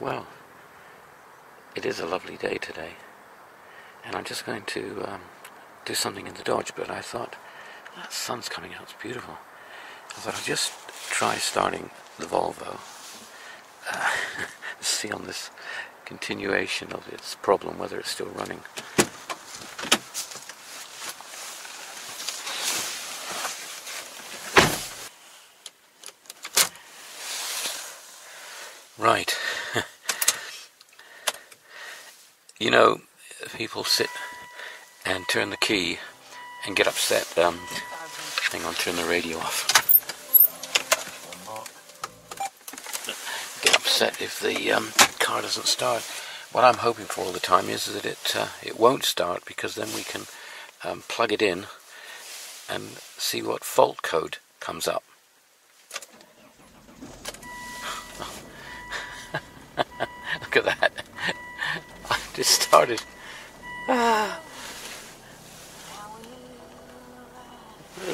Well, it is a lovely day today, and I'm just going to do something in the Dodge, but I thought, the sun's coming out, it's beautiful. I thought I'd just try starting the Volvo, see on this continuation of its problem whether it's still running. Right. You know, people sit and turn the key and get upset. Hang on, turn the radio off. Get upset if the car doesn't start. What I'm hoping for all the time is that it won't start, because then we can plug it in and see what fault code comes up. Look at that. I just started. The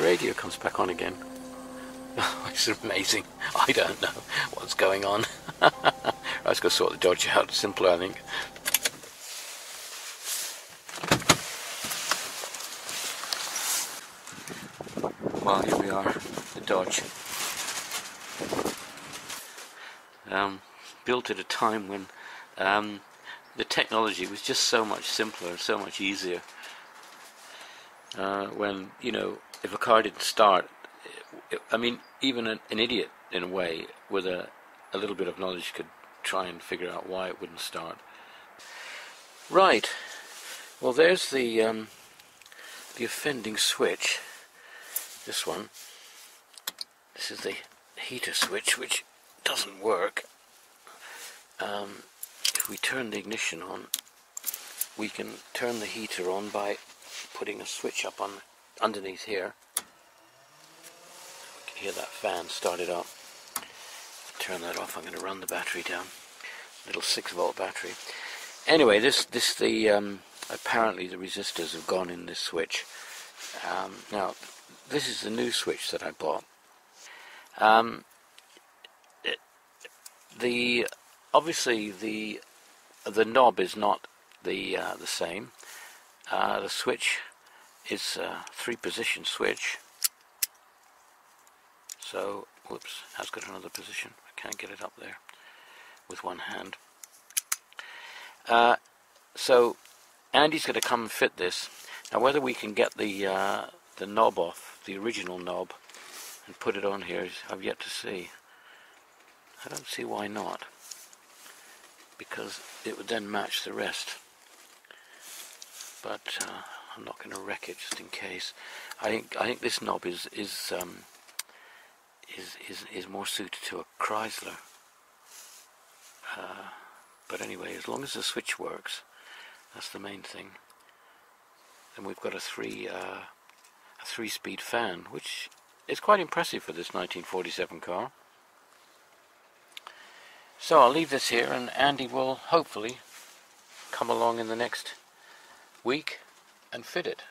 radio comes back on again. It's amazing. I don't know what's going on. Let's go sort the Dodge out. Simpler, I think. Well, here we are, the Dodge. Built at a time when the technology was just so much simpler, so much easier. When, you know, if a car didn't start, I mean, even an idiot, in a way, with a little bit of knowledge could try and figure out why it wouldn't start. Right. Well, there's the offending switch. This one. This is the heater switch, which doesn't work. If we turn the ignition on, we can turn the heater on by putting a switch up on underneath here. We can hear that fan start it up. Turn that off. I'm going to run the battery down. Little 6-volt battery. Anyway, apparently the resistors have gone in this switch. Now, this is the new switch that I bought. Obviously the knob is not the same. The switch is a 3-position switch. So, whoops, has got another position. I can't get it up there with one hand. So Andy's going to come and fit this. Now, whether we can get the knob off, the original knob, and put it on here, I've yet to see. I don't see why not, because it would then match the rest. But I'm not going to wreck it just in case. I think this knob is more suited to a Chrysler. But anyway, as long as the switch works, that's the main thing. And we've got a 3-speed fan, which is quite impressive for this 1947 car. So I'll leave this here, and Andy will hopefully come along in the next week and fit it.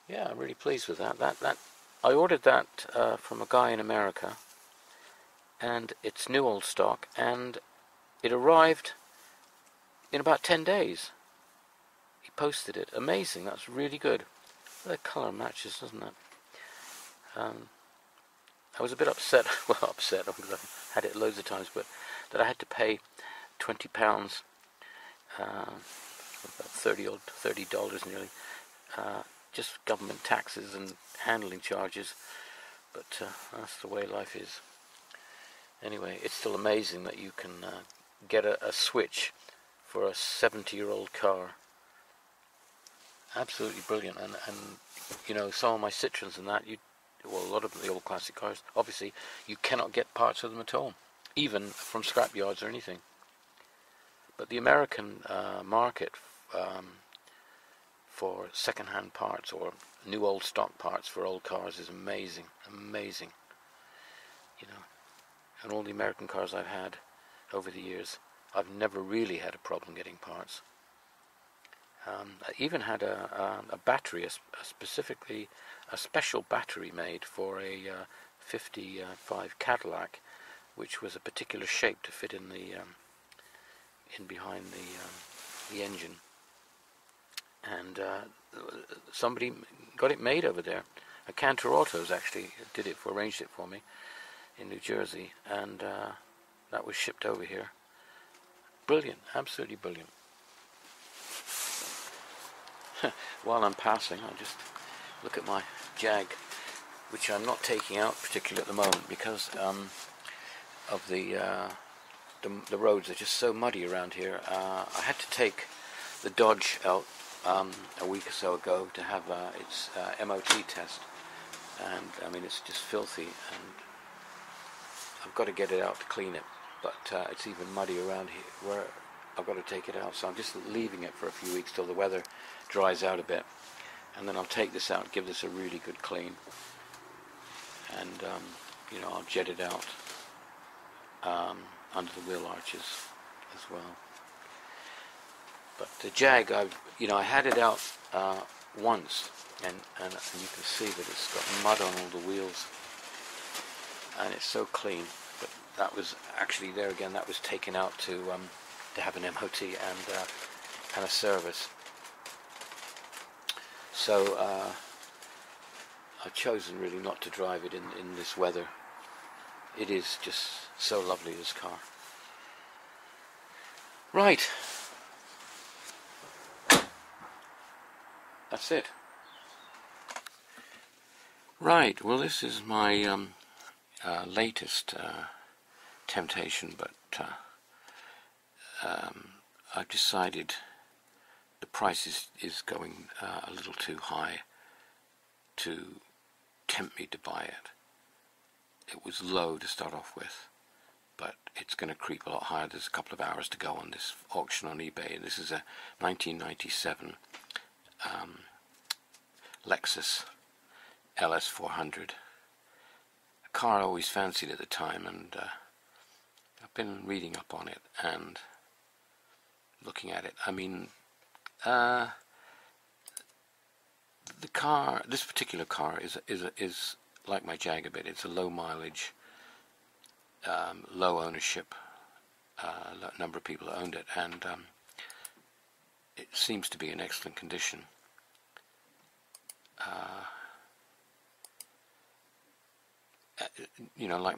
Yeah, I'm really pleased with that. I ordered that from a guy in America, and it's new old stock, and it arrived in about 10 days. He posted it. Amazing. That's really good. The colour matches, doesn't it? I was a bit upset, because I've had it loads of times, but that I had to pay £20, about $30 nearly, just government taxes and handling charges, but that's the way life is. Anyway, it's still amazing that you can get a switch for a 70-year-old car. Absolutely brilliant. And you know, some of my Citroens and that, a lot of the old classic cars, obviously you cannot get parts of them at all, even from scrap yards or anything. But the American market for second-hand parts or new old stock parts for old cars is amazing. You know, and all the American cars I've had over the years, I've never really had a problem getting parts. I even had a battery, specifically a special battery made for a 55 Cadillac which was a particular shape to fit in the in behind the engine, and somebody got it made over there. A Cantor Autos actually arranged it for me in New Jersey, and that was shipped over here. Brilliant, absolutely brilliant. While I'm passing, I'll just look at my Jag, which I'm not taking out particularly at the moment because of the roads are just so muddy around here. I had to take the Dodge out a week or so ago to have its MOT test, and I mean it's just filthy, and I've got to get it out to clean it, but it's even muddy around here where I've got to take it out, so I'm just leaving it for a few weeks till the weather dries out a bit, and then I'll take this out, give this a really good clean, and you know, I'll jet it out under the wheel arches as well. But the Jag, I had it out once, and you can see that it's got mud on all the wheels, and it's so clean. But that was actually, there again, that was taken out to have an MOT and a service. So I've chosen really not to drive it in this weather. It is just so lovely, this car. Right. That's it. Right, well, this is my latest temptation, but I've decided the price is going a little too high to tempt me to buy it. It was low to start off with, but it's going to creep a lot higher. There's a couple of hours to go on this auction on eBay. This is a 1997 Lexus LS400, a car I always fancied at the time, and I've been reading up on it and looking at it. I mean, this particular car is like my Jag a bit. It's a low mileage, low ownership, number of people that owned it, and it seems to be in excellent condition. Like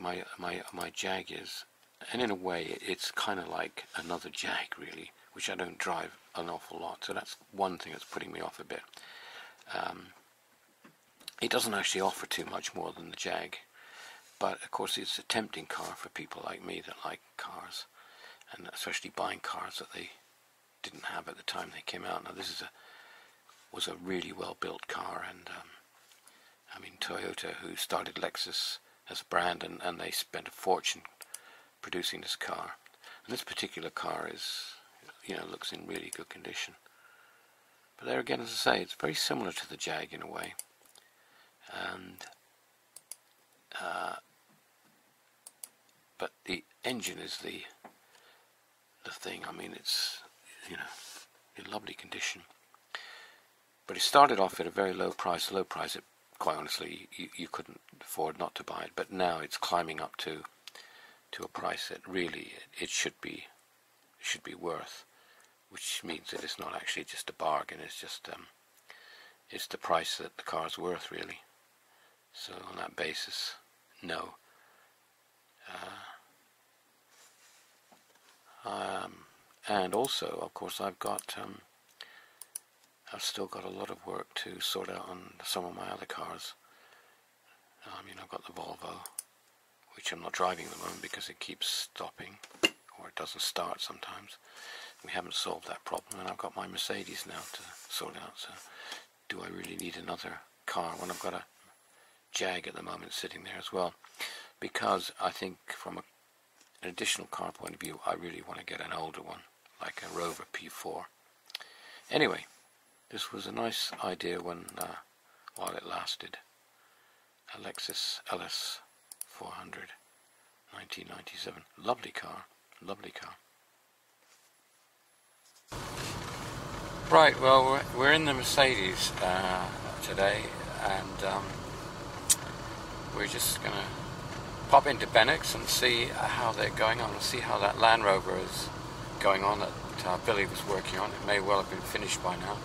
my Jag is, and in a way it's kind of like another Jag really, which I don't drive an awful lot, so that's one thing that's putting me off a bit. It doesn't actually offer too much more than the Jag, but of course it's a tempting car for people like me that like cars, and especially buying cars that they didn't have at the time they came out. Now this was a really well built car, and I mean, Toyota, who started Lexus as a brand, and they spent a fortune producing this car, and this particular car is, looks in really good condition. But there again, as I say, it's very similar to the Jag in a way, and but the engine is the thing. I mean, it's in lovely condition, but it started off at a very low price. It, quite honestly, you couldn't afford not to buy it, but now it's climbing up to a price that really it should be worth, which means that it's not actually just a bargain. It's just it's the price that the car's worth, really. So on that basis, no. And also, of course, I've still got a lot of work to sort out on some of my other cars. I mean, I've got the Volvo, which I'm not driving at the moment because it keeps stopping, or it doesn't start sometimes. We haven't solved that problem, and I've got my Mercedes now to sort out. So, do I really need another car when I've got a Jag at the moment sitting there as well? Because I think from an additional car point of view, I really want to get an older one, like a Rover P4. Anyway, this was a nice idea while it lasted. A Lexus LS400, 1997. Lovely car, lovely car. Right, well, we're in the Mercedes today, and we're just going to pop into Bennett's and see how they're going on, and see how that Land Rover is going on that Billy was working on. It may well have been finished by now,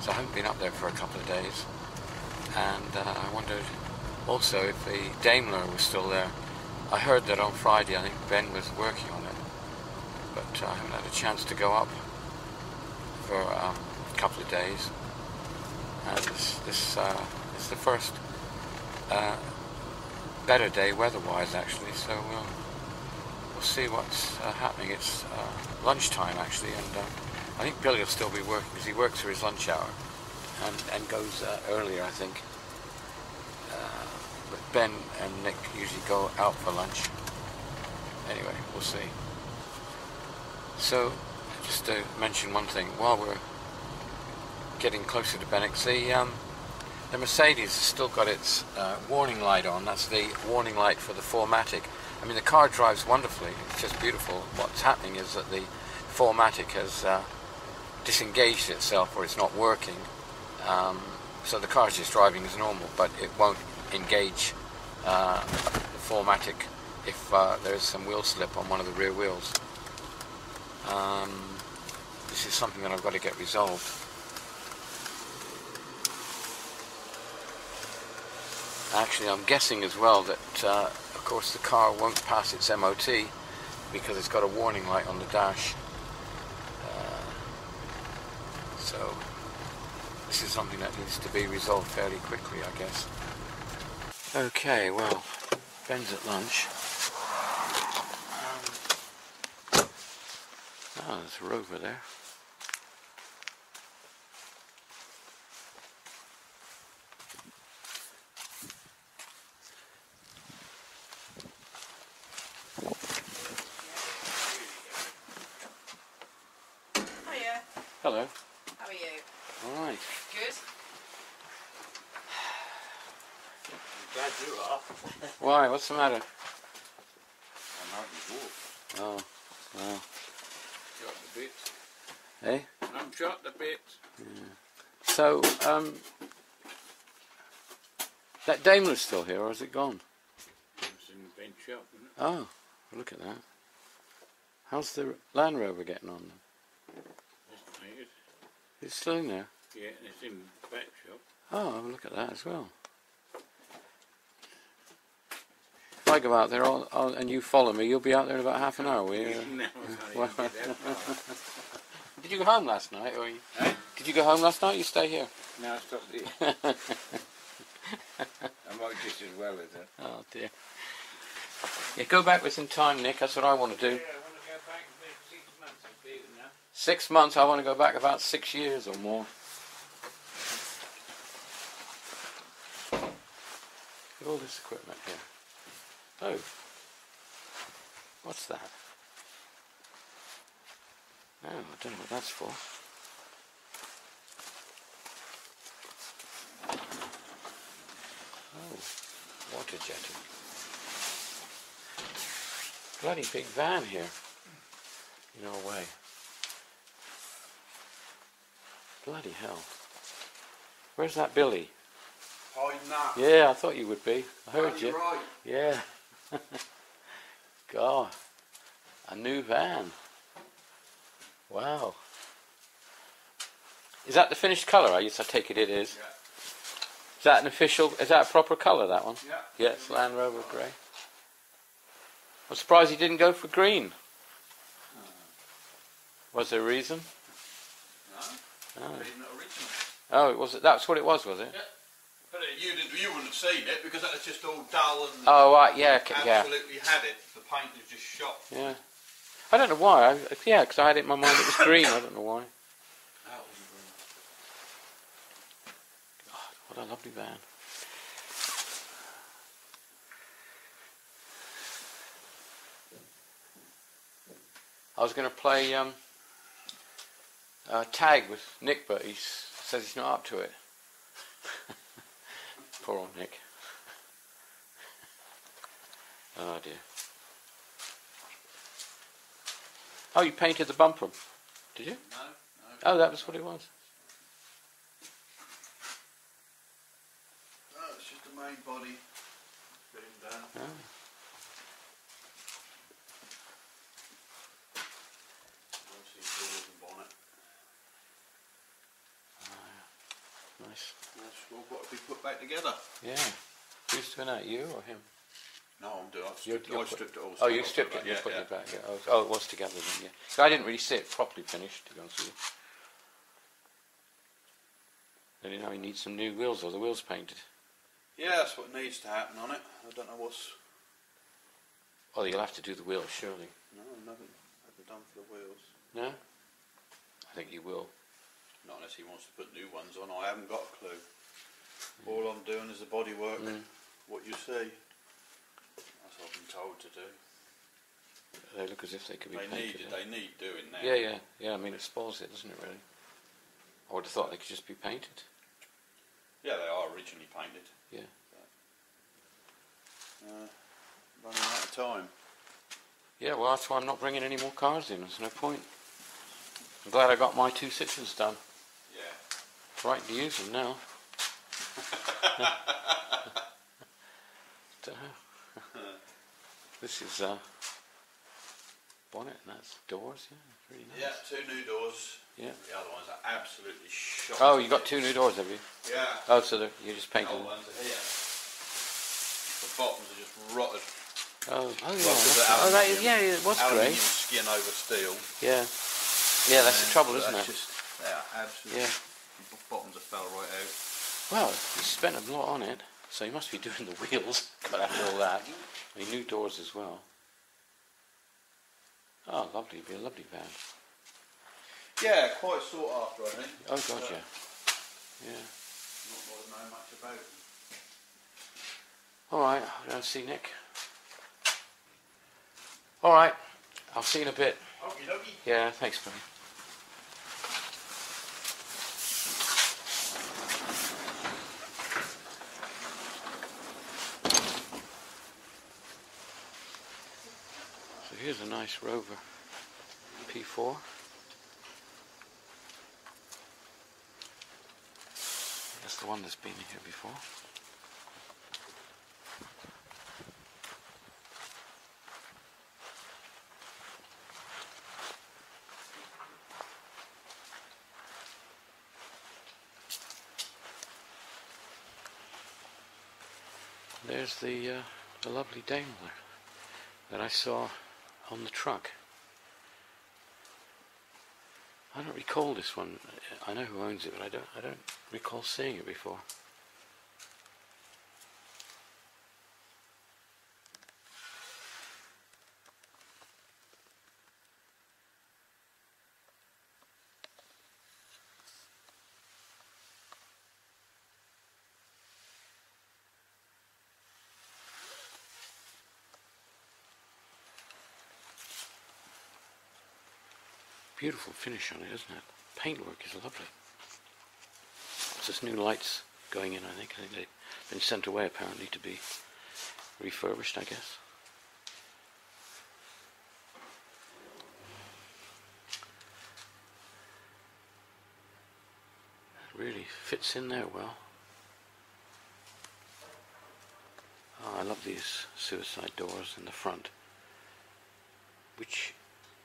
so I haven't been up there for a couple of days. And I wondered also if the Daimler was still there. I heard that on Friday, I think Ben was working on it, but I haven't had a chance to go up for a couple of days. And this is the first better day weather-wise, actually, so we'll see what's happening. It's lunchtime, actually, and I think Billy will still be working because he works for his lunch hour and goes earlier, I think. But Ben and Nick usually go out for lunch. Anyway, we'll see. So, just to mention one thing, while we're getting closer to Bennett's, the Mercedes has still got its warning light on. That's the warning light for the 4MATIC. I mean, the car drives wonderfully. It's just beautiful. What's happening is that the 4MATIC has disengaged itself, or it's not working. So the car's just driving as normal, but it won't engage the 4MATIC if there's some wheel slip on one of the rear wheels. This is something that I've got to get resolved. Actually, I'm guessing as well that, of course, the car won't pass its MOT because it's got a warning light on the dash. So this is something that needs to be resolved fairly quickly, I guess. Okay, well, Ben's at lunch. Oh, there's a Rover there. Hiya. Hello. How are you? All right. Good. Glad you are. Why? What's the matter? I'm out and walk. Oh, well. Shot the bit. Eh? I'm shot the bit. Yeah. So, that Daimler's still here, or is it gone? It's in the bench shop, isn't it? Oh, look at that. How's the Land Rover getting on then? That's made. It's still in there? Yeah, it's in the back shop. Oh, have a look at that as well. If I go out there and you follow me, you'll be out there in about half an hour, will you? No, I can't even get that far. Did you go home last night? Or Eh? Did you go home last night or you stay here? No, I stopped here. I might just as well as that. Oh dear. Yeah, go back with some time, Nick. That's what I want to do. Yeah, I want to go back in maybe 6 months. I'll be there now. 6 months. I want to go back about 6 years or more. Look at all this equipment here. Oh, what's that? Oh, I don't know what that's for. Oh, water jetting. Bloody big van here, in a way. Bloody hell. Where's that Billy? Hiding that. Yeah, I thought you would be. I heard Oh, you. you're right. Yeah. God. A new van. Wow. Is that the finished colour? I take it it is. Yeah. Is that an official, is that a proper colour, that one? Yeah. Yes, Land Rover grey. I'm surprised you didn't go for green. Was there a reason? No, Oh, it's not original. oh that's what it was it? Yeah. But you wouldn't have seen it because that was just all dull and Oh, right, yeah, yeah. absolutely had it. The paint was just shot. Yeah. I don't know why. Yeah, because I had it in my mind it was green. I don't know why. That was green. God, what a lovely van. I was going to play tag with Nick, but he says he's not up to it. Poor old Nick. Oh dear. Oh, you painted the bumper, did you? No. Oh, that was what it was. No, it's just the main body. Being done. Oh. That's all got to be put back together. Yeah. Who's doing that, you or him? No, I'm doing. You're I stripped it all. Oh, you stripped it, Yeah, you're putting yeah. it back. Yeah. Oh, it was together then, yeah. So I didn't really see it properly finished, to be honest with you. Then you know he needs some new wheels, or the wheels painted. Yeah, that's what needs to happen on it. I don't know what's. Oh, you'll have to do the wheels, surely. No, nothing done for the wheels. No? I think you will. Not unless he wants to put new ones on. I haven't got a clue. All I'm doing is the bodywork. What you see. That's what I've been told to do. They look as if they could be painted. They need doing now. Yeah. I mean, it spoils it, doesn't it, really? I would have thought they could just be painted. Yeah, they are originally painted. Yeah. Running out of time. Yeah, well, that's why I'm not bringing any more cars in. There's no point. I'm glad I got my 2 Citroens done. Yeah. Right to use them now. This is bonnet, and that's doors. Yeah, it's really nice. Yeah, 2 new doors. Yeah. The other ones are absolutely shot. Oh, you got 2 new doors, have you? Yeah. Oh, so you just The painted old them. ones are here. The bottoms are just rotted. Oh yeah. Well, It was grey. Aluminium skin over steel. Yeah. Yeah, that's the trouble, isn't it? They are absolutely. Yeah. The bottoms have fell right out. Well, you spent a lot on it, so you must be doing the wheels. Got after all that. I mean, new doors as well. Oh, lovely. It'd be a lovely van. Yeah, quite sought after, I think. Oh, God, yeah. Yeah. Not more than know much about them. All right, I'll go and see Nick. All right, I'll see you in a bit. Okie dokie. Yeah, thanks, buddy. So here's a nice Rover P4. That's the one that's been here before. There's the lovely Daimler that I saw on the truck. I don't recall this one. I know who owns it, but I don't recall seeing it before. Beautiful finish on it, isn't it? Paintwork is lovely. It's just new lights going in, I think. I think they've been sent away apparently to be refurbished, I guess. It really fits in there well. Oh, I love these suicide doors in the front, which,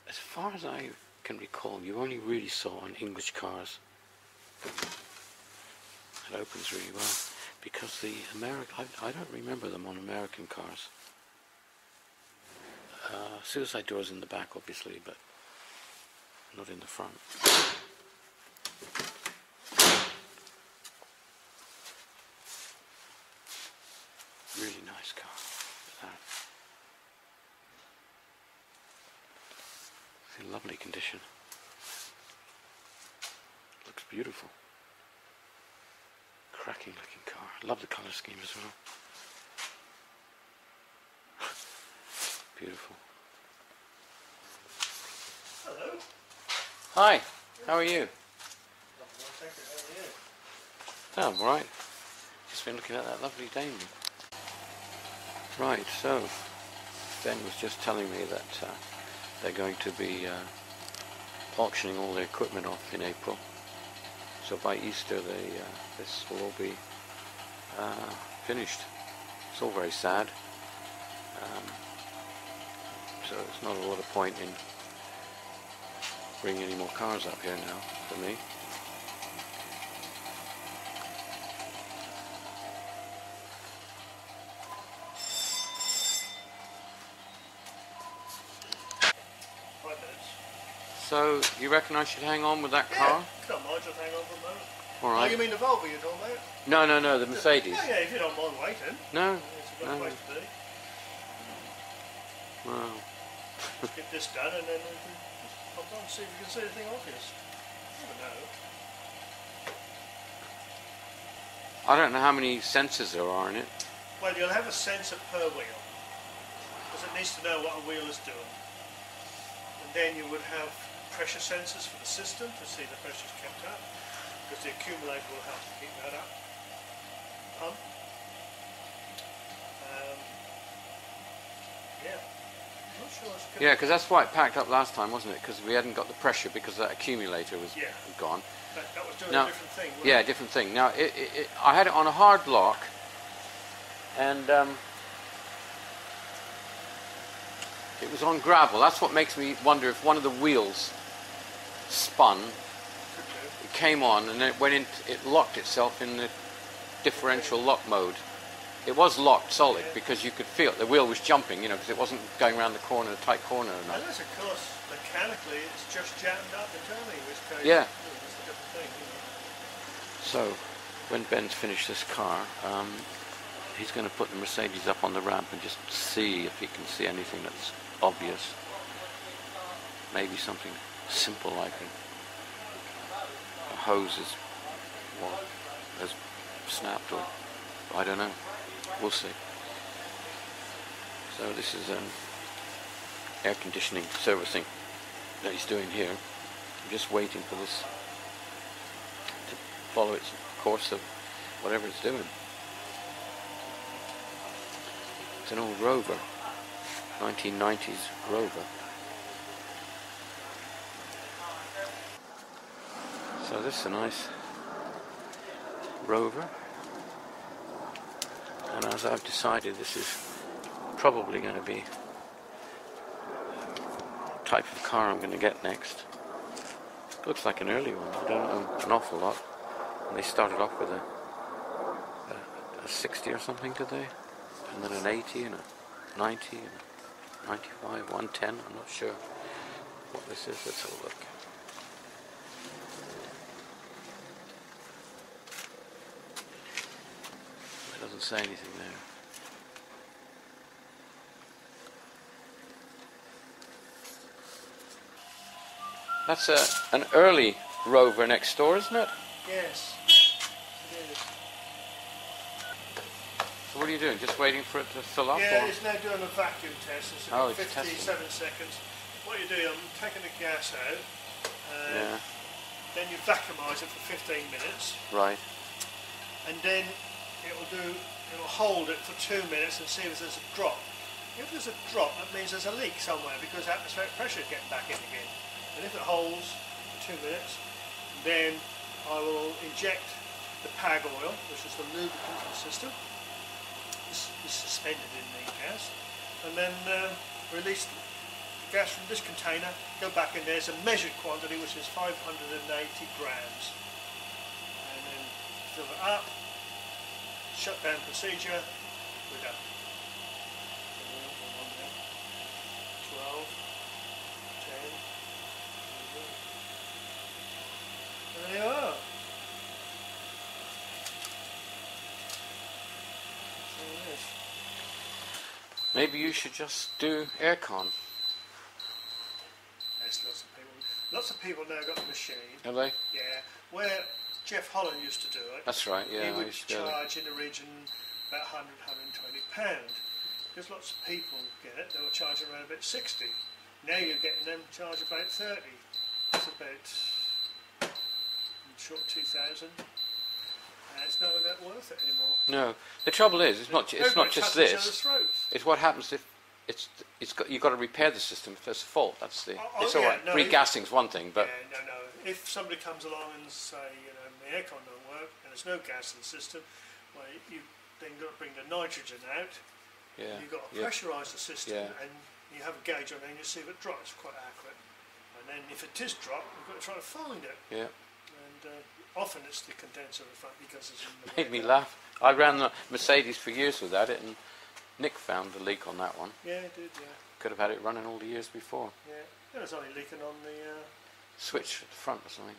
as far as I can recall, you only really saw on English cars. It opens really well, because the I don't remember them on American cars. Suicide doors in the back, obviously, but not in the front. Really nice car. Look at that. It's in lovely condition. Looks beautiful. Cracking looking car. Love the colour scheme as well. Beautiful. Hello. Hi, how are you? Oh, I'm alright. Just been looking at that lovely Daimler. Right, so Ben was just telling me that they're going to be auctioning all their equipment off in April. So by Easter, this will all be finished. It's all very sad. So there's not a lot of point in bringing any more cars up here now for me. So, you reckon I should hang on with that car? Yeah, don't mind, just hang on for a moment. All Oh, right. you mean the Volvo you're talking about? No, the Mercedes. Yeah, if you don't mind waiting. No. It's a good place to be. Wow. Let's get this done and then we can just pop on and see if we can see anything obvious. I don't know. I don't know how many sensors there are in it. Well, you'll have a sensor per wheel, because it needs to know what a wheel is doing. And then you would have pressure sensors for the system to see the pressure's kept up, because the accumulator will help to keep that up. Pump. Yeah. I'm not sure it's good. Yeah, because that's why it packed up last time, wasn't it? Because we hadn't got the pressure because that accumulator was gone. That was doing Now, a different thing, wasn't yeah, it? different thing. Now, I had it on a hard lock, and it was on gravel. That's what makes me wonder if one of the wheels spun. It came on, and then it went in. It locked itself in the differential lock mode. It was locked solid because you could feel it. The wheel was jumping, you know, because it wasn't going around the corner, a tight corner enough. Unless, of course, mechanically it's just jammed up internally, in which case Yeah. it's a different thing. You know. So, when Ben's finished this car, he's going to put the Mercedes up on the ramp and just see if he can see anything that's obvious. Maybe something simple like a hose has snapped, or I don't know. We'll see. So this is air conditioning servicing that he's doing here. I'm just waiting for this to follow its course of whatever it's doing. It's an old Rover, 1990s Rover. So this is a nice Rover. And as I've decided, this is probably going to be the type of car I'm going to get next. Looks like an early one. I don't know an awful lot. And they started off with a 60 or something, did they? And then an 80 and a 90 and a 95, 110. I'm not sure what this is. Let's have a look. Doesn't say anything there. That's an early Rover next door, isn't it? Yes, it is. So what are you doing? Just waiting for it to fill up? Yeah, or? it's now doing a vacuum test. It's Oh, about it's 57 seconds. What you do, I'm taking the gas out, Yeah, then you vacuumise it for 15 minutes, right. and then it'll hold it for 2 minutes and see if there's a drop. If there's a drop, that means there's a leak somewhere because atmospheric pressure is getting back in again. And if it holds for 2 minutes, then I will inject the PAG oil, which is the lubricant for the system. This is suspended in the gas, and then release the gas from this container, go back in there. There's a measured quantity, which is 580 grams, and then fill it up. Shutdown procedure, we're done. 12, 10, and there you are. So it is. Maybe you should just do aircon. There's lots of people now got the machine. Have they? Yeah, where Jeff Holland used to do it. That's right, yeah. He I would used to go there. charge in the region about 100, 120 pound. Because lots of people get it, they were charging around about 60. Now you're getting them charge about 30. It's about short 2,000. It's not that worth it anymore. No, the trouble is, it's not just Everybody's cutting each other's this. throats. It's what happens if you've got to repair the system if there's a fault. That's the. It's all yeah, right. no, Regassing's one thing, but yeah, no. If somebody comes along and say, the aircon don't work and there's no gas in the system, well, you then got to bring the nitrogen out. yeah, You've got to yeah, pressurise the system, Yeah. and you have a gauge on it and you see if it drops, quite accurate. And then if it is dropped, you've got to try to find it. yeah. And often it's the condenser in front because it's in the Made me way. laugh. I ran the Mercedes for years without it, and Nick found the leak on that one. Yeah, it did, yeah. Could have had it running all the years before. Yeah, it was only leaking on the switch at the front or something.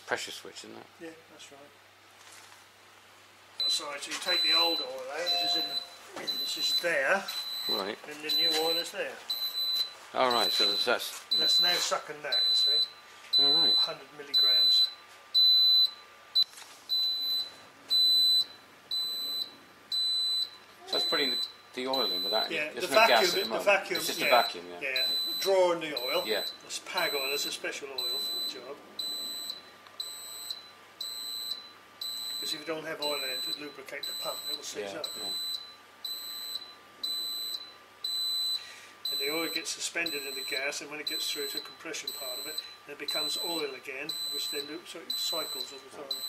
Pressure switch, isn't it? Yeah, that's right. Sorry, so you take the old oil out, which is this is there, Right. and the new oil is there. All right. So that's. That's now sucking that, you see. All right. 100 milligrams. So it's putting the oil in without Yeah, there's the no vacuum. gas at the The moment. vacuum. It's just yeah, a vacuum. Yeah. Yeah. Drawing the oil. Yeah. It's PAG oil. It's a special oil for the job. Because if you don't have oil in it to lubricate the pump, it will seize Yeah. up. Yeah. And the oil gets suspended in the gas, and when it gets through to the compression part of it, then it becomes oil again, which then so it cycles all the time.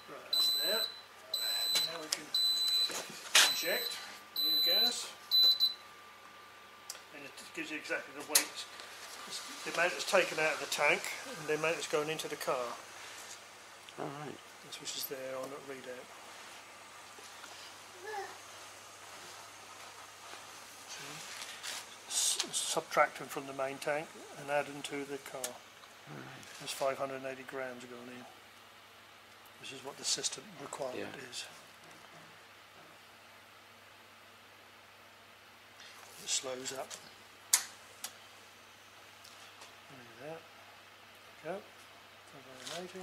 Right, that's there. And now we can inject new gas, and it gives you exactly the weight, the amount that's taken out of the tank, and the amount that's going into the car. All right. That's which is there on that readout. Subtract them from the main tank and add them to the car. There's 580 grams going in. This is what the system requirement is. It slows up. Look at that. There we go. 580.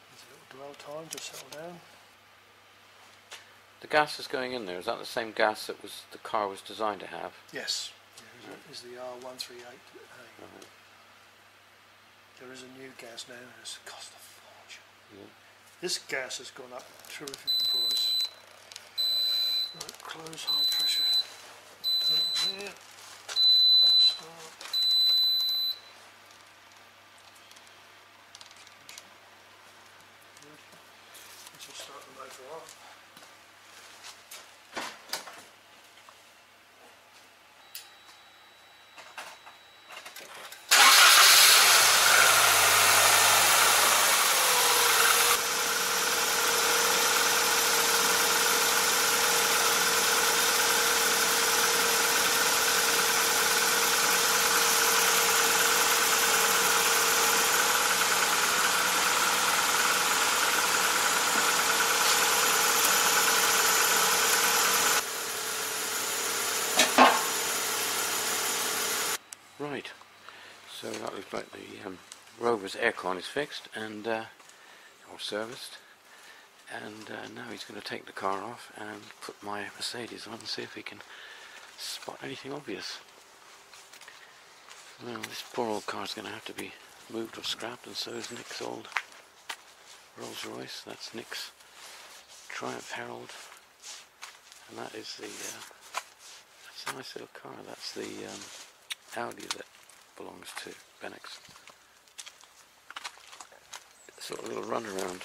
There's a little dwell time to settle down. The gas is going in there. Is that the same gas that the car was designed to have? Yes. Is the R138A. Right. There is a new gas now. It's cost a fortune. Yeah. This gas has gone up terrific in price. Right, close high pressure. Put it there. Start. Good. This will start the motor off. Right. So that looks like the Rover's aircon is fixed and or serviced, and now he's going to take the car off and put my Mercedes on and see if he can spot anything obvious. Well, this poor old car is going to have to be moved or scrapped, and so is Nick's old Rolls Royce. That's Nick's Triumph Herald, and that is the that's a nice little car. That's the Audi that belongs to Bennex. Sort of little run around.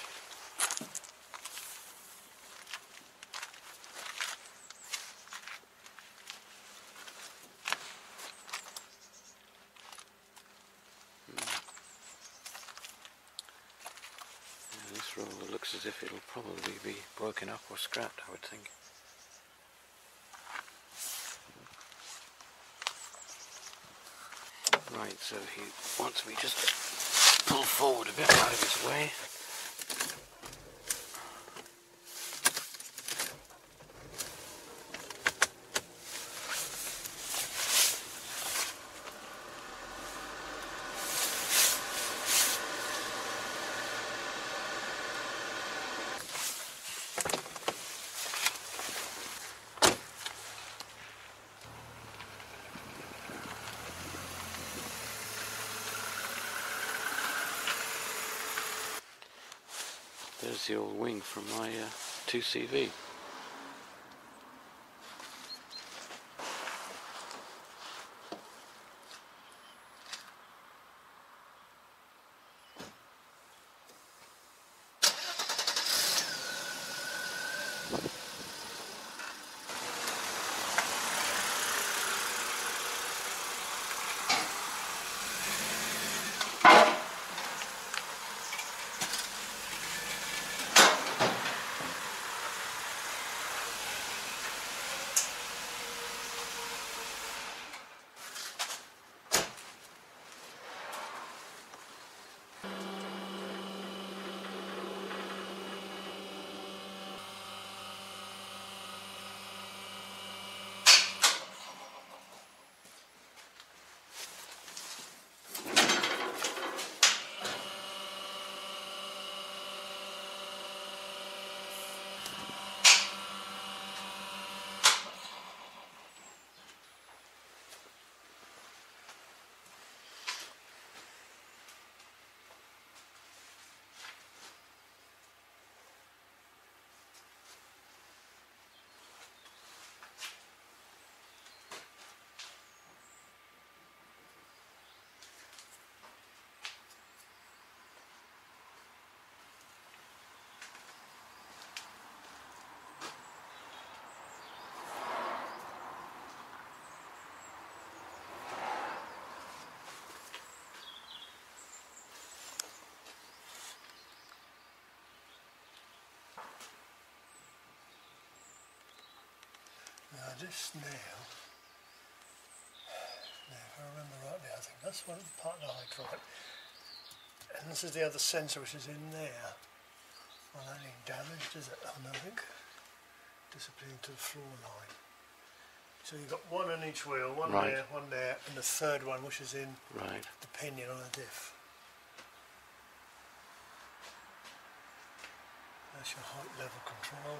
This roller looks as if it'll probably be broken up or scrapped, I would think. Right, so he wants me just to pull forward a bit out of his way. There's the old wing from my 2CV. this now, if I remember rightly, I think that's one part of the hydraulic. And this is the other sensor which is in there. Well, that ain't damaged, is it? Oh, nothing. Disappearing to the floor line. So you've got one on each wheel, one there, and the third one which is in the pinion on the diff. That's your height level control.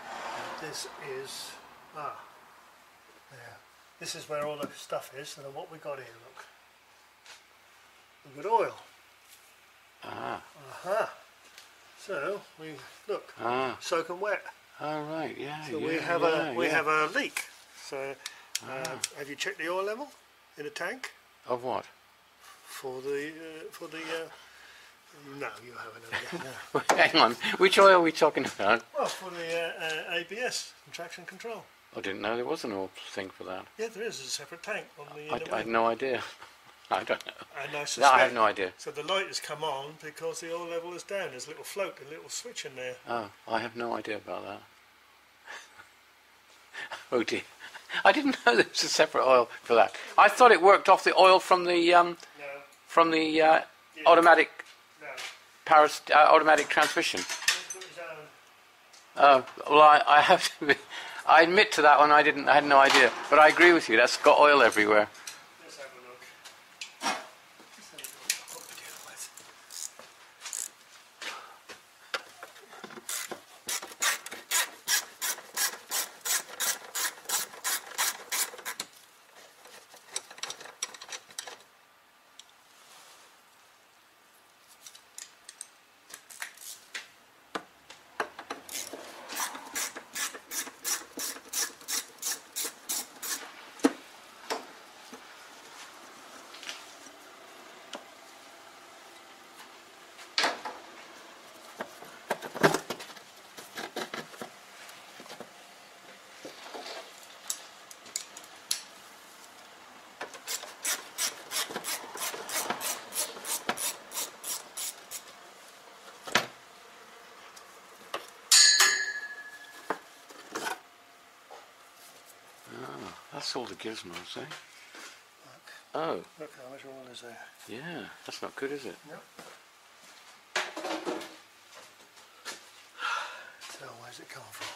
And this is, there. This is where all the stuff is, and what we got here, look. We've got oil. So, we, look, soaking wet. Oh, right, yeah. So we have a leak. So, have you checked the oil level in the tank? Of what? For the no, you haven't. No. Hang on, which oil are we talking about? Well, for the ABS, traction control. I didn't know there was an oil thing for that. Yeah, there is. There's a separate tank on the I had no idea. I don't know. And I suspect, No, I have no idea. So the light has come on because the oil level is down. There's a little float, a little switch in there. Oh, I have no idea about that. Oh dear. I didn't know there was a separate oil for that. I thought it worked off the oil from the automatic automatic transmission. Oh, well, I have to be, I admit to that one. I had no idea, but I agree with you. That's got oil everywhere. Let's have a look. Let's have a look what we're dealing with. That's all the gizmos, eh? Look. Oh. Look how much oil is there. Yeah, that's not good, is it? Nope. So where's it come from?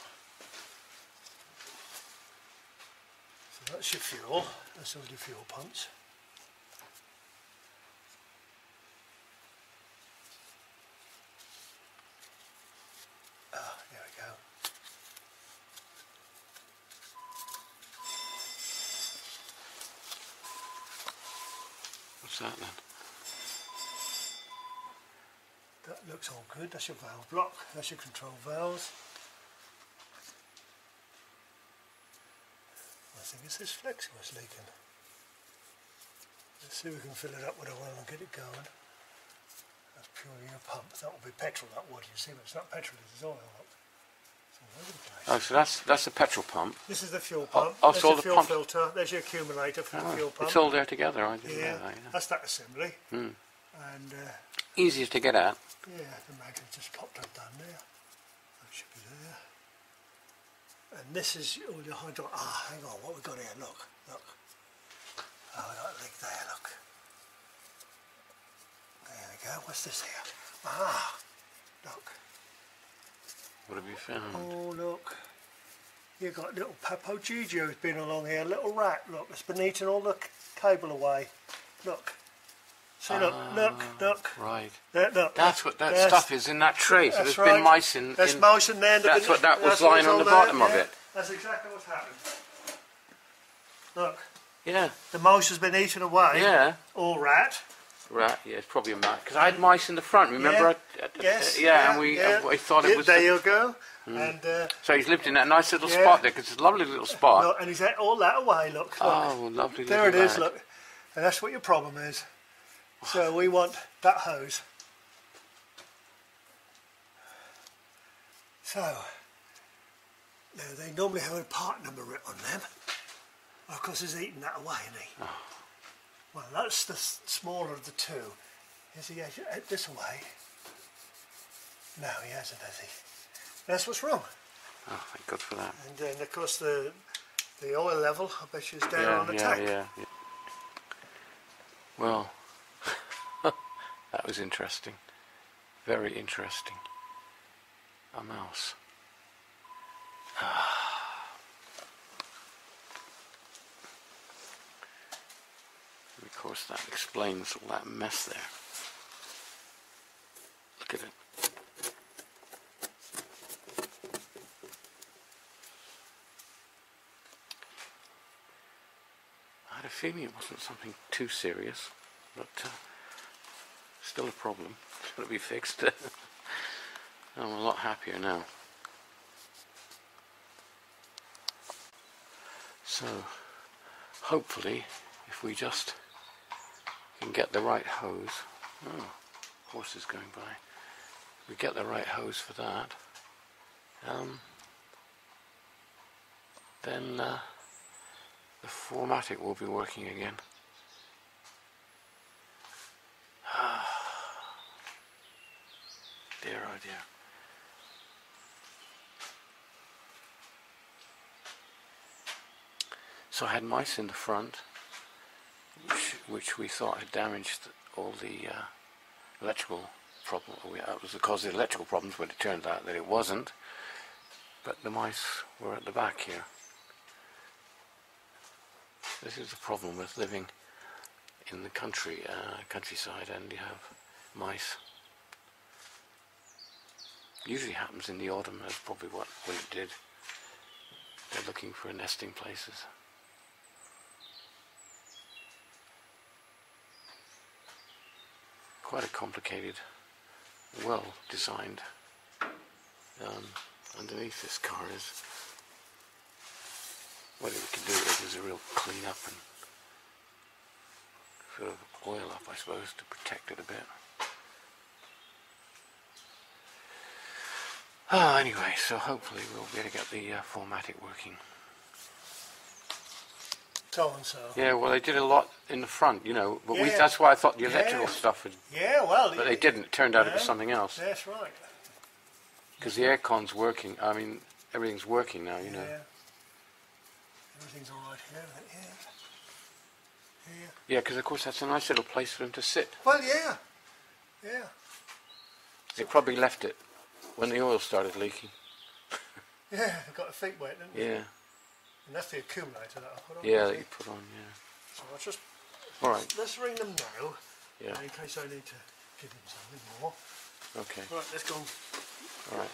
So that's your fuel. That's all your fuel pumps. Ah, there we go. What's that then? That looks all good. That's your valve block. That's your control valves. I think it's this flexi was leaking. Let's see if we can fill it up with oil and get it going. That's purely your pump. That will be petrol, that would. You see, but it's not petrol, it's oil. Look. It's all over the place. Oh, so that's the petrol pump. This is the fuel pump. Oh, There's so all your the fuel pump- filter. There's your accumulator for the fuel pump. It's all there together. I didn't know that. That's that assembly. Hmm. And Easiest to get at. yeah, the magnet just popped undone there. That should be there. And this is all your hydraulic. Ah, hang on, what we got here? Look, look. Oh, we got a leak there. Look. There we go. What's this here? Ah, look. What have you found? Oh, look. You got little Papo Gigio who's been along here. Little rat. Look, it's been eating all the cable away. Look. See, look, look. Right. Look. That's what that stuff is in that tray. So That's there's right. been mice in. There's mice in there. That's what that was that's what lying on the there, bottom of yeah. it. That's exactly what's happened. Look, Yeah. the mouse has been eaten away. Yeah. All rat. Right. Yeah. It's probably a mouse because I had mice in the front. Remember? Yes. Yeah. And we thought it was. There you go. And So he's lived in that nice little Yeah. spot there because it's a lovely little spot. look, and he's ate all that away. Look. Oh, lovely. There it little is. lad. Look, and that's what your problem is. So we want that hose. So now they normally have a part number written on them. Of course, he's eaten that away, isn't he? Oh. Well, that's the smaller of the two. Has he ate this away? No, he hasn't, has he? That's what's wrong. Oh, thank God for that. And then, of course, the The oil level, I bet you, is down on the tank. Yeah. Well, that was interesting. Very interesting. A mouse. And of course that explains all that mess there. Look at it. I had a feeling it wasn't something too serious, but still a problem. It's got to be fixed. I'm a lot happier now. So, hopefully, if we just can get the right hose. Oh, horses going by. If we get the right hose for that, then the 4MATIC will be working again. Dear oh dear. So I had mice in the front, which we thought had damaged all the electrical problem. It was the cause of the electrical problems, but it turned out that it wasn't. But the mice were at the back here. This is the problem with living in the countryside, and you have mice. Usually happens in the autumn. That's probably what it did. They're looking for nesting places. Quite a complicated, well designed underneath this car is. What we can do is a real clean up and sort of oil up, I suppose, to protect it a bit. Anyway, so hopefully we'll be able to get the 4MATIC working. So and so. Yeah, well, they did a lot in the front, you know, but Yeah. that's why I thought the electrical stuff would. Yeah, well. But they didn't. It turned out it was something else. That's right. Because the aircon's working. I mean, everything's working now, you know. Yeah. Everything's all right here, isn't it? Yeah. Yeah, because of course that's a nice little place for them to sit. Well, yeah. Yeah. They probably left it when the oil started leaking. Yeah, they've got their feet wet, didn't they? Yeah. And that's the accumulator that I put on. Yeah, that you put on, yeah. So I'll just... Alright. Let's ring them now. Yeah. In case I need to give them something more. Okay. Right, let's go on. Alright.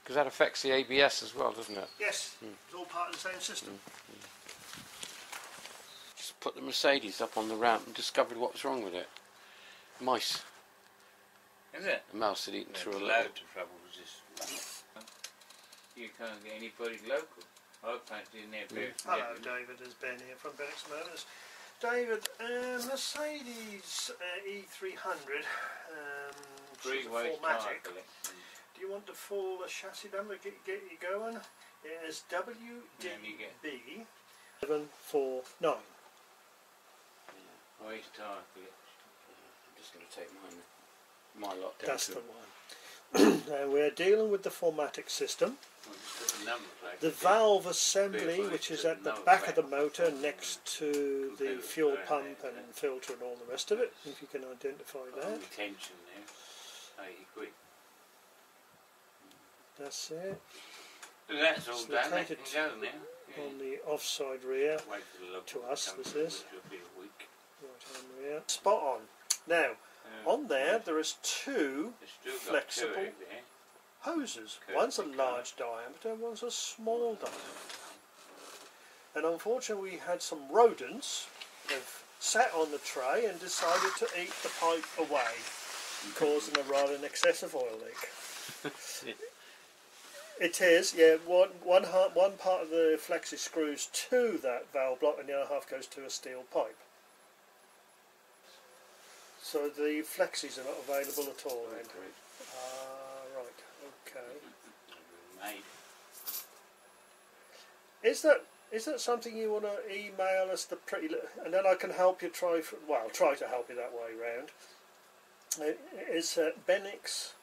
Because that affects the ABS as well, doesn't it? Yes, it's all part of the same system. Just put the Mercedes up on the ramp and discovered what was wrong with it. Mice. Is it? The mouse had eaten through a Loads load. of trouble with this. You can't get anybody local. I fancy in there. Hello, David has been here from Bennett's Motors. David, Mercedes E300, which is a 4MATIC. Do you want the full chassis number? Get you going. It is WDB 749. Oh, he's tired. I'm just going to take my lot down. That's the one. Now we're dealing with the 4MATIC system. The valve assembly, which is at the back of the motor next to the fuel pump and filter and all the rest of it, if you can identify that. Tension there. 80 quid. That's it. That's all It's done. located That can go now. on the offside rear. Wait for the local To us, to come this through, is. which will be a week. Right hand rear. Spot on. Now, on there is two It's still got flexible two there. hoses. One's a large diameter, one's a small diameter. And unfortunately we had some rodents have sat on the tray and decided to eat the pipe away, causing a rather excessive oil leak. It is, yeah, one part of the flexi screws to that valve block and the other half goes to a steel pipe. So the flexis are not available at all then. Right, okay. Made. Is that something you want to email us, the pretty and then I can help you try to help you that way round. It's Bennix.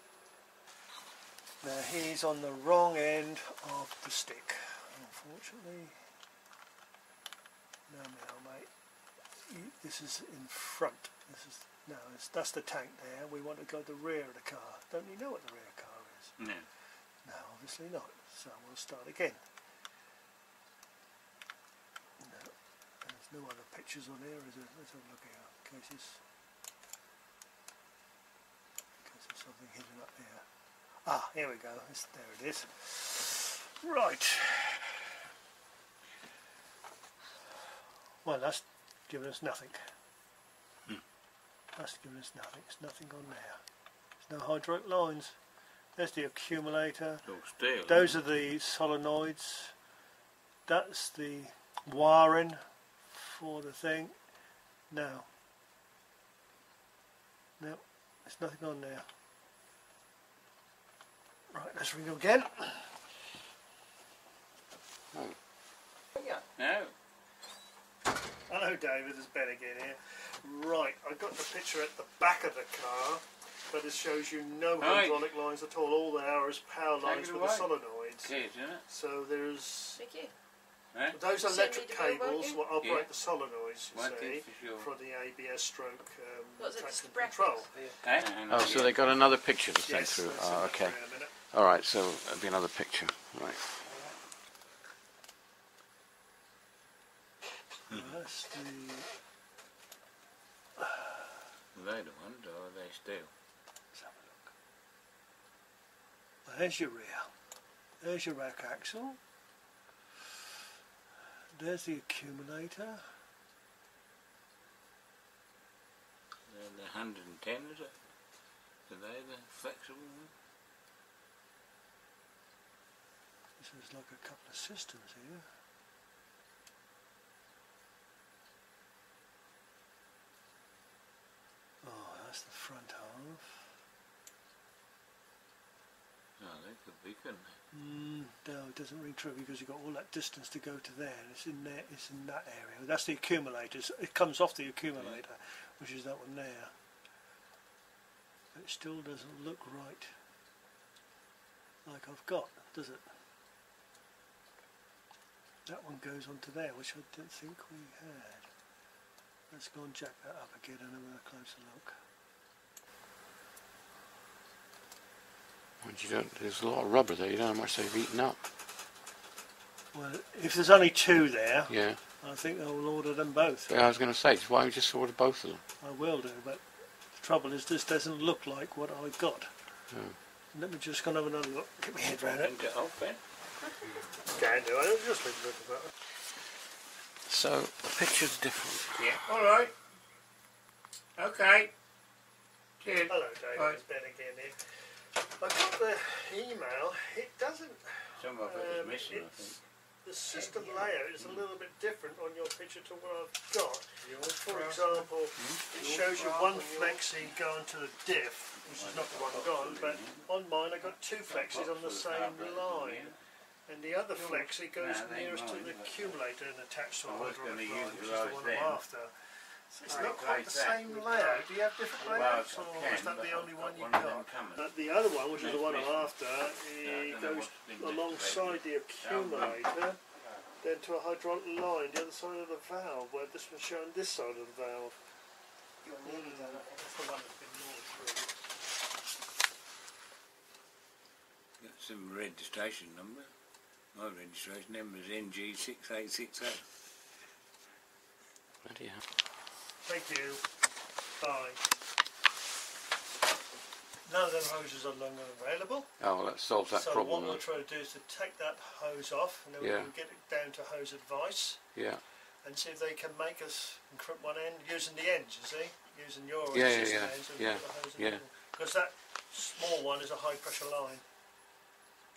Now he's on the wrong end of the stick, unfortunately. No, mate. This is in front. That's the tank there. We want to go to the rear of the car. Don't you know what the rear car is? No. No, obviously not. So we'll start again. No, there's no other pictures on here, is there? Let's have a look here. In case there's something hidden up here. Ah, here we go. There it is. Right. Well, that's giving us nothing. That's giving us nothing. There's nothing on there. There's no hydraulic lines. There's the accumulator. It's all steel. Those are the solenoids. That's the wiring for the thing. No. No, there's nothing on there. Right, let's ring again. No. Hello David, it's Ben again here. Right, I got the picture at the back of the car, but it shows you no hydraulic lines at all there are is power lines with the solenoids. Kids, isn't it? So there's Thank you. Eh? those electric Send me the bill, cables won't you? will operate Yeah. the solenoids, you Won't see, it, for sure. for the ABS stroke What's it, traction just brackets? control. Eh? Oh, so they got another picture to send Yes, through. I'll send Oh, that okay. through in a minute. All right, so it'll be another picture. Right. That's the... Are they the ones, or are they steel? Let's have a look. Well, there's your rear. There's your rack axle. There's the accumulator. They're the 110, is it? Are they the flexible one? This is like a couple of systems here. Oh, that's the front half. Oh, they could be, couldn't they? No, it doesn't ring true because you've got all that distance to go to there, and it's in there. It's in that area. That's the accumulator. It comes off the accumulator, which is that one there. But it still doesn't look right, like I've got, does it? That one goes onto there, which I didn't think we had. Let's go and jack that up again and have a closer look. And you don't, there's a lot of rubber there. You don't know how much they've eaten up. Well, if there's only two there, Yeah. I think I'll order them both. Yeah, I was going to say, why don't you just order both of them? I will do, but the trouble is this doesn't look like what I got. Oh. Let me just go and have another look. Get my head round it. Get off, Ben. Can do. I don't just leave it about it. So the picture's different. Yeah. All right. Okay. Cheers. Hello, David. Right. It's Ben again here. I got the email. It doesn't. Some of it is missing, I think. The system layout is a little bit different on your picture to what I've got. For example, it shows you one flexi going to the diff, which is not the one gone, but on mine I got two flexis on the same line. And the other flexi goes nearest to the accumulator and attached to a hydraulic line, which is the one I'm after. So it's not quite the same layout. Do you have different layouts, or is that the only one you got? The other one, which is the one I'm after, it goes alongside the accumulator, then to a hydraulic line, the other side of the valve, where this one's showing this side of the valve. That's the one that's been moved through. Got some registration number. My registration number is NG6860. Bloody hell. Thank you. Bye. None of them hoses are longer available. Oh, well, that solves that So problem. what we'll then. try to do is to take that hose off, and then we can get it down to hose advice, Yeah. and see if they can make us crimp one end using the ends. You see, using your Yeah, existing yeah, ends and yeah, put the hose in yeah. the middle. Because that small one is a high pressure line,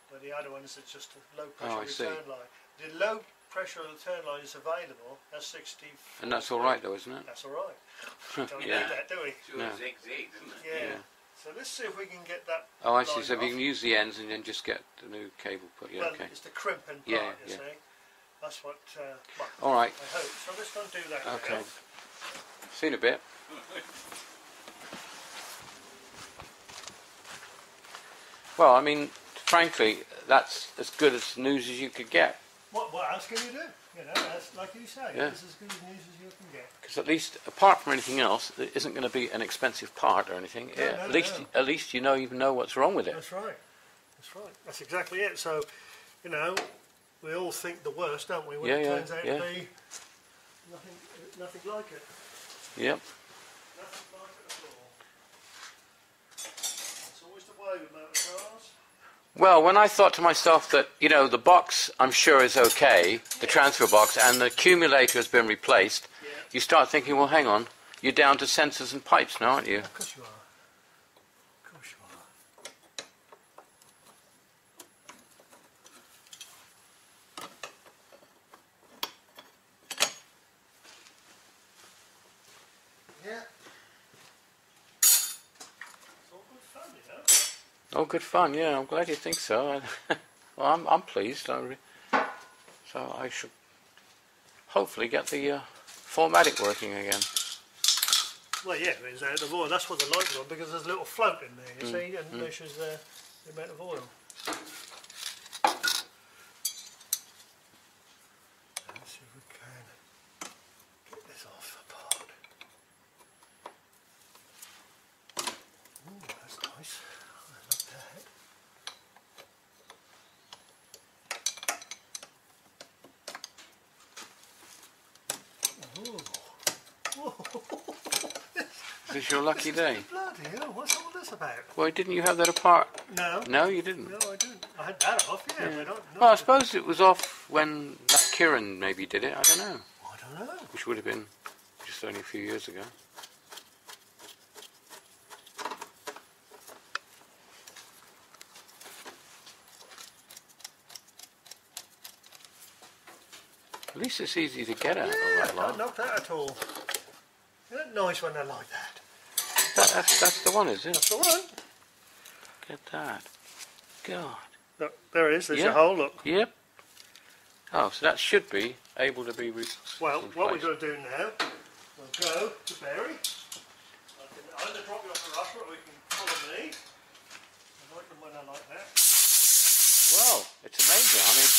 where the other one is just a low pressure Oh, I see. return line. The low pressure return line is available. That's 60. And that's all right, though, isn't it? That's all right. Don't Yeah. need that, do we? Sure, No. zigzag, isn't it? Yeah. Yeah. So let's see if we can get that. Oh, I see. line So if you off. can use the ends and then just get the new cable put. Yeah, Well, okay. it's the crimping part, Yeah, you yeah. see. That's what. Well, All right. I hope. So let's go and do that. Okay. Now. See you in a bit. Well, I mean, frankly, that's as good as news as you could get. What else can you do? You know, that's like you say. Yeah. It's as good as news as you can get. Because at least, apart from anything else, it isn't going to be an expensive part or anything. No, Yeah, no, at least you even know what's wrong with it. That's right. That's right. That's exactly it. So, you know, we all think the worst, don't we? When it turns out to be nothing like it. Yep. Nothing like it at all. It's always the way with motor cars. Well, when I thought to myself that, the box, I'm sure, is okay, the transfer box, and the accumulator has been replaced, you start thinking, well, hang on, you're down to sensors and pipes now, aren't you? Of course you are. Of course you are. Yeah. It's all good fun, you know. Oh, good fun, yeah, I'm glad you think so. Well, I'm pleased. So I should hopefully get the 4MATIC working again. Well, yeah, it's out of oil. That's what the light's on, because there's a little float in there, you see, and measures the amount of oil. Let's see if we can get this off apart. Ooh, that's nice. I like that. Ooh. Is this your lucky day? Bloody hell, what's all this about? Well, didn't you have that apart? No. No, you didn't. No, I didn't. I had that off, yeah. But not Well, I suppose it was off when that Kieran maybe did it. I don't know. I don't know. Which would have been just only a few years ago. At least it's easy to get at. Yeah, not that at all. Isn't it nice when they're like that? That's the one, is it? That's the one. Look at that. God. Look, there it is. There's Yeah. your hole, look. Yep. Oh, so that should be able to be Well, what we're replaced. going to do now, we'll go to Barry. I can either drop you off the rush, or we can follow me. I like them when I like that. Well, it's amazing. I mean,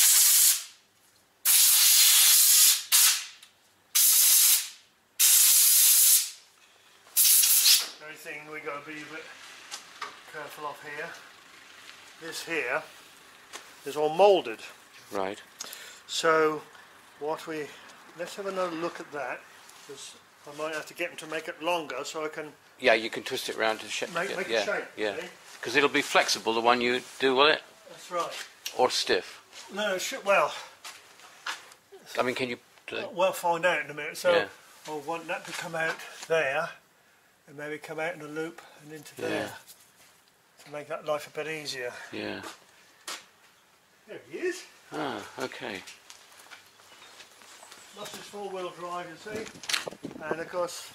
The only thing we got to be a bit careful of here. This here is all moulded. right. So, let's have another look at that, because I might have to get them to make it longer so I can Yeah, you can twist it round to shape. make yeah, it shape. yeah. See? Because it'll be flexible, the one you do, will it? That's right. Or stiff? No, well, I mean, can you... we'll find out in a minute. So Yeah. I'll want that to come out there, and maybe come out in a loop and into there, to make that life a bit easier. Yeah. There he is. Ah, okay. That's his four-wheel drive, you see. And of course,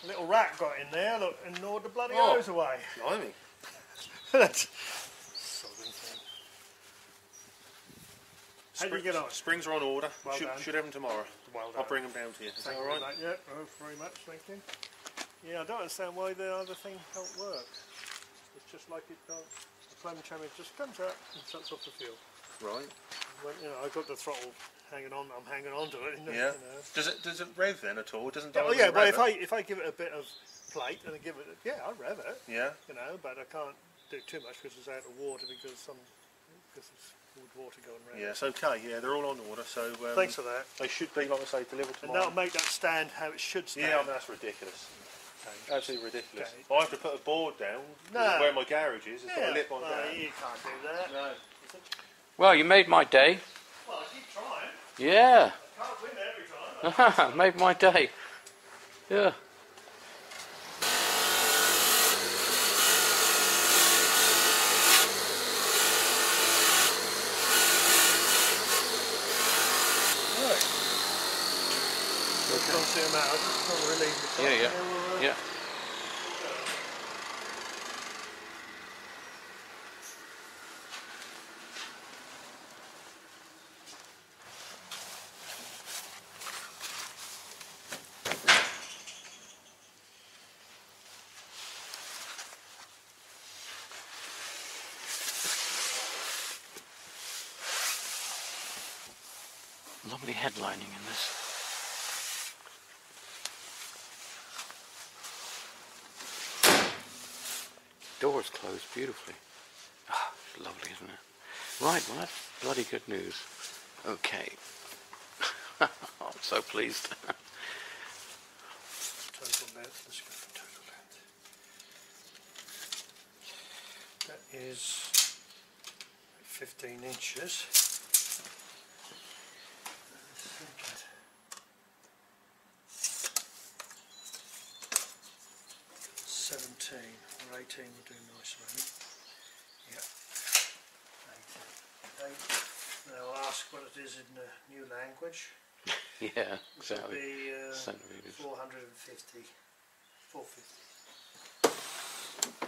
a little rat got in there, look, and gnawed the bloody hose away. Blimey. That's sodding thing. How do you get on? Springs are on order. Well done. Should have them tomorrow. Well done. I'll bring them down to you. Is that Thank all you right? very much. Yeah, very much, thank you. Yeah, I don't understand why the other thing don't work. It's just like it don't. The flame chamber just comes out and shuts off the fuel. Right. When, I've got the throttle hanging on. I'm hanging on to it. Yeah. Does it rev then at all? It doesn't. Oh yeah. Well, if I give it a bit of plate and I give it, I rev it. Yeah. But I can't do too much because it's out of water because it's with water going around. Yeah. It's okay. Yeah, they're all on order. So Thanks for that. they should be, like I say, delivered And tomorrow. that'll make that stand how it should stand. Yeah, I mean, that's ridiculous. Okay. Absolutely ridiculous. Okay. I have to put a board down No. where my garage is. It's got a lip on well, down. you can't do that. No. Well, you made my day. Well, I keep trying. Yeah. I can't win every time. Made my day. Yeah. Right. Can't see them out. I just can't relieve myself. Yeah, yeah. Yeah. Lovely headlining in this. Doors closed beautifully. Ah, it's lovely, isn't it? Right, well that's bloody good news. Okay. I'm so pleased. Total length, let's go for total length. That is 15 inches. 17 or 18 will do nicely. Yep. 18. Now I'll ask what it is in the new language. Yeah, It exactly. would be Centimeters. 450. 450.